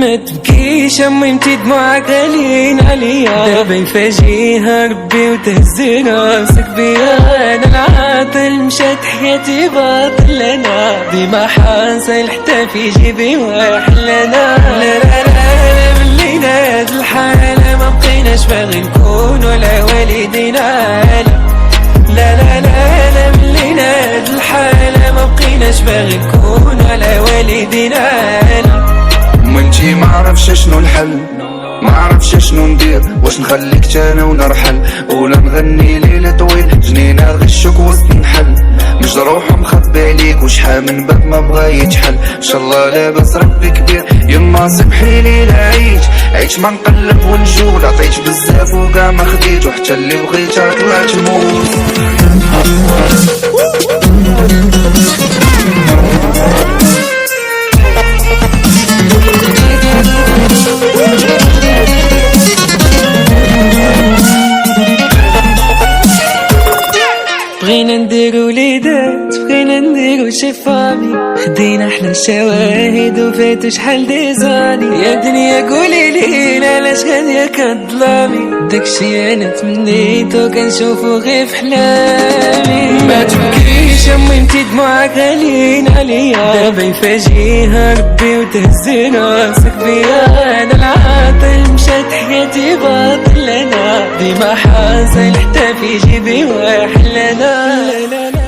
ما تبكيش امي انتي دموعك غاليين عليا، دابا يفاجئها ربي وتهز راسك بيا. انا العاطل مشات حياتي باطل، انا ديما حاصل حتى في جيبي واحل. انا لا لا لا ملينا هاد الحالة ما بقيناش باغي نكون ولا والدينا. لا لا لا لا ملينا هاد الحالة ما بقيناش باغي نكون ولا والدينا. وانتي معرفش شنو الحل، معرفش شنو ندير، واش نخليك تانا ونرحل ولا نغني ليلة طويل جنينة غشك وسط نحل. مجروح مخبي عليك وشحال من باب ما بغا يتحل، ان شاء الله لاباس ربي كبير. يما سمحيلي لا عيش ما نقلب ونجول، عطيت بزاف وكاع ما خديت، وحتى اللي بغيتها طلعت موت. بغينا نديرو وليدات، بغينا نديرو شي فامي، خدينا احلى الشواهد وفاتو شحال ديزاني. يا دنيا قولي لي علاش غادية كظلامي، داكشي انا تمنيتو كنشوفو غير في حلامي. ما تبكيش امي انتي دموعك غاليين عليا، دابا يفاجئها ربي وتهز راسك بيا. انا العاطل مشات حياتي باطل، انا ديما حاصل حتى في جيبي واحل. انا لا لا لا